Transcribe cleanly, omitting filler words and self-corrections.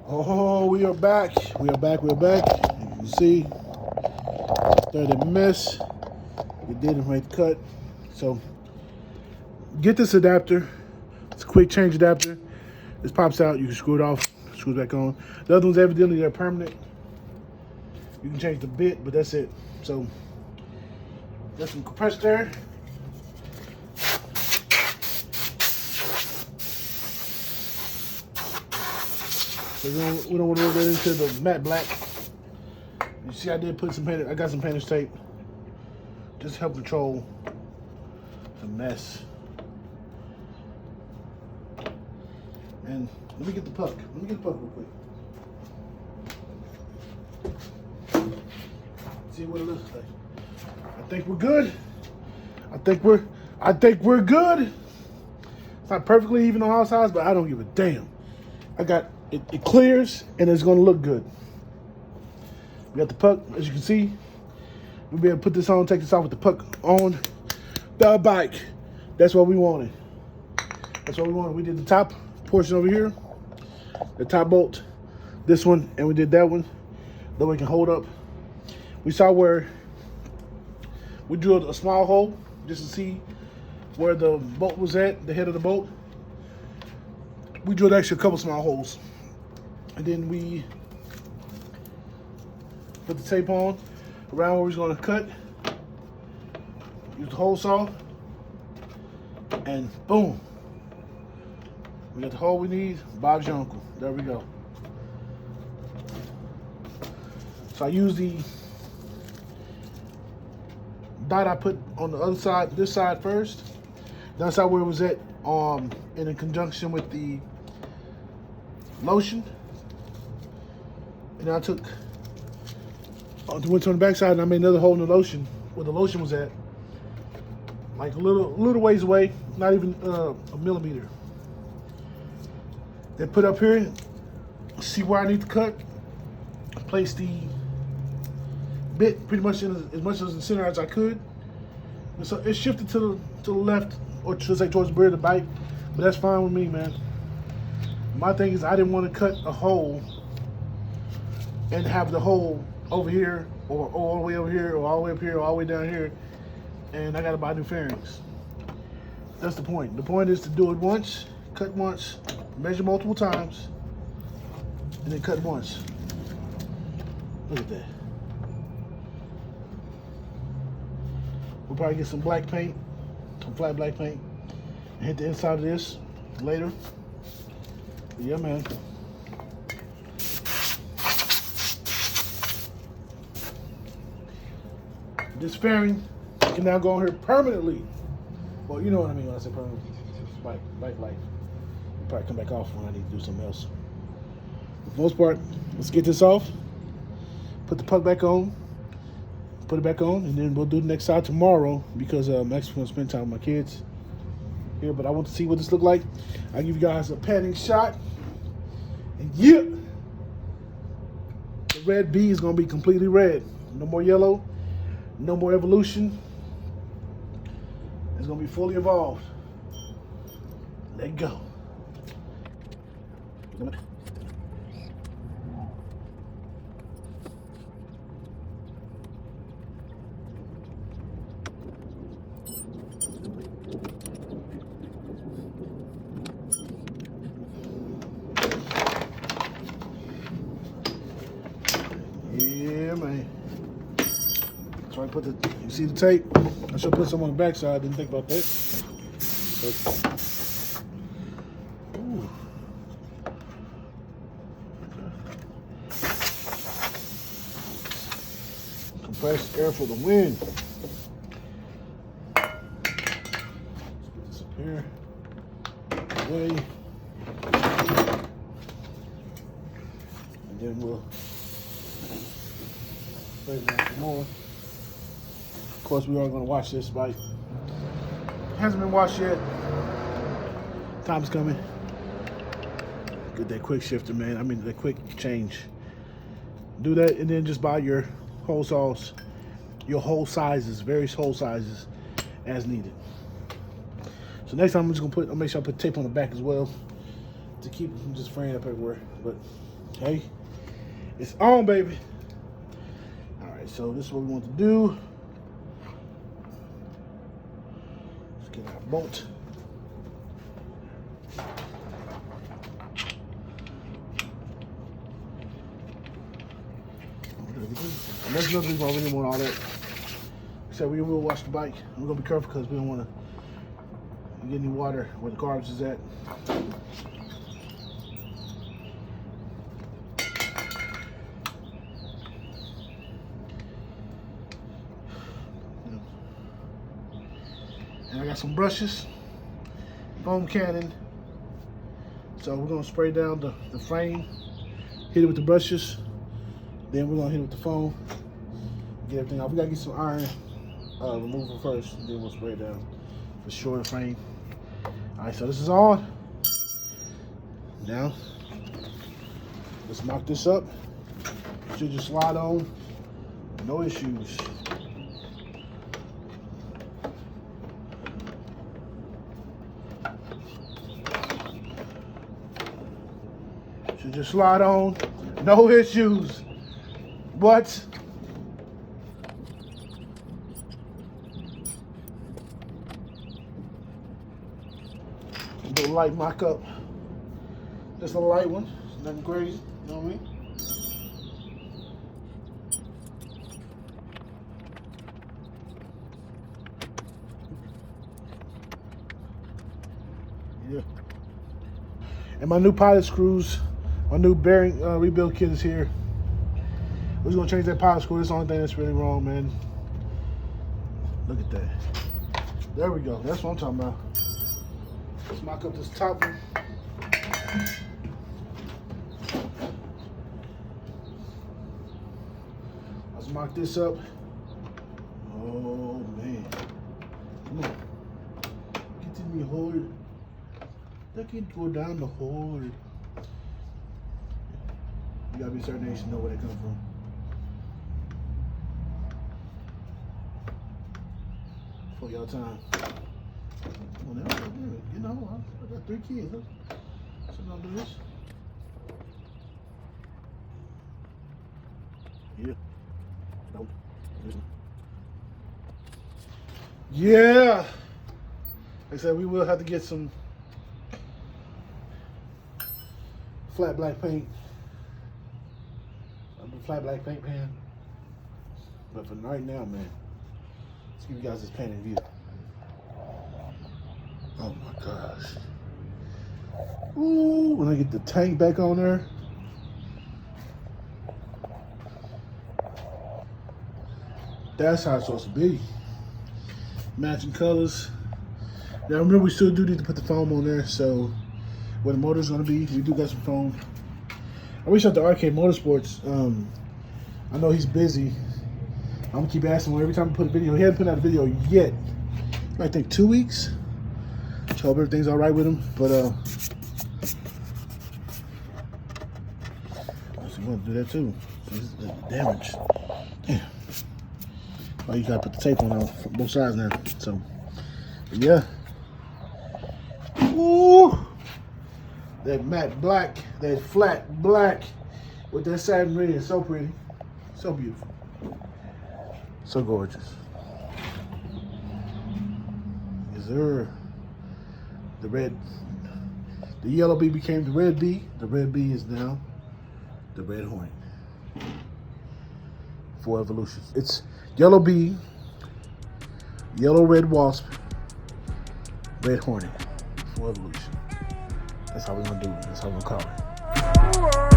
Oh, we are back. We are back. You can see, started miss. We didn't make the cut. So, get this adapter. It's a quick change adapter. This pops out. You can screw it off, screw it back on. The other ones, evidently, they're permanent. You can change the bit, but that's it. So, got some compressed air. So we don't want to roll that into the matte black. You see, I did put some painter. I got some painter's tape. Just to help control the mess. And let me get the puck. Real quick. See what it looks like. I think we're good. I think we're good. It's not perfectly even on all sides, but I don't give a damn. I got it clears and it's gonna look good. We got the puck, as you can see. We'll be able to put this on, take this off with the puck on the bike. That's what we wanted. We did the top portion over here, the top bolt, this one, and we did that one. That way it can hold up. We saw where we drilled a small hole just to see where the bolt was at, the head of the bolt. We drilled actually a couple small holes. And then we put the tape on around where we're going to cut. Use the hole saw. And boom. We got the hole we need. Bob's your uncle. There we go. So I use the dot I put on the other side, this side first. That's how where it was at in conjunction with the lotion. And I took, went on the back side and I made another hole in the lotion where the lotion was at. Like a little ways away, not even a millimeter. Then put up here, see where I need to cut. Place the bit pretty much in as much as the center as I could. And so it shifted to the left, or should I say towards the rear of the bike, but that's fine with me, man. My thing is I didn't want to cut a hole and have the hole over here, or all the way over here, or all the way up here, or all the way down here, and I gotta buy new fairings. That's the point. The point is to do it once, cut once, measure multiple times, and then cut once. Look at that. We'll probably get some black paint, some flat black paint, and hit the inside of this later. But yeah, man. This fairing can now go on here permanently. Well, you know what I mean when I say permanently. Bike life. I'll probably come back off when I need to do something else. For the most part, let's get this off. Put the puck back on. Put it back on, and then we'll do the next side tomorrow because I'm actually going to spend time with my kids here. But I want to see what this look like. I'll give you guys a panning shot. And yeah, the red B is going to be completely red. No more yellow. No more evolution. It's going to be fully evolved. Let go. Yeah, man. So I put the, you see the tape? I should put some on the back side. I didn't think about that. But, ooh. Compressed air for the wind. Let's put this up here. Away. And then we'll play it some more. Of course, we are going to wash this bike. Hasn't been washed yet. Time's coming. Get that quick shifter, man. I mean, that quick change. Do that, and then just buy your hole saws, your hole sizes, various hole sizes, as needed. So next time I'm just gonna make sure I put tape on the back as well to keep it from just fraying up everywhere. But Okay, it's on, baby. All right, so this is what we want to do. Let's get our bolt. And that's another reason why we didn't want all that. Except we will wash the bike. We're gonna be careful because we don't want to get any water where the garbage is at. And I got some brushes, foam cannon. So we're gonna spray down the frame, hit it with the brushes, then we're gonna hit it with the foam, get everything off. We gotta get some iron removal first, and then we'll spray it down for sure the frame. All right, so this is on. Now, let's mock this up. Should just slide on, no issues. Should just slide on, no issues. But do a light mock up. Just a light one, nothing crazy, you know what I mean? Yeah. And my new pilot screws, my new bearing rebuild kit is here. We're just gonna change that pilot screw. That's the only thing that's really wrong, man. Look at that. There we go. That's what I'm talking about. Let's mock up this top one. Let's mock this up. Oh man. Come on. Get in the hole. Look it go down the hole. You gotta be a certain age to know where they come from. For y'all time. Well, you know, I got 3 kids. So don't do this. Yeah. Don't. Yeah. Like I said, we will have to get some flat black paint. Flat black paint pan. But for right now, man, let's give you guys this painted view. Oh my gosh. Ooh, when I get the tank back on there. That's how it's supposed to be. Matching colors. Now remember, we still do need to put the foam on there, so where the motor's gonna be, we do got some foam. I reached out to Arcade Motorsports. I know he's busy. I'm gonna keep asking him every time I put a video. He hasn't put out a video yet. I think 2 weeks. So hope everything's all right with him. But so you want to do that too. So this is the damage. Damn. Oh, you gotta put the tape on both sides now. So yeah. Ooh. That matte black, that flat black with that satin red is so pretty. So beautiful. So gorgeous. Is there the red, the yellow bee became the red bee. The red bee is now the red hornet. 4 evolutions. It's yellow bee, yellow red wasp, red hornet. 4 evolution. That's how we're gonna do it. That's how we're gonna call it.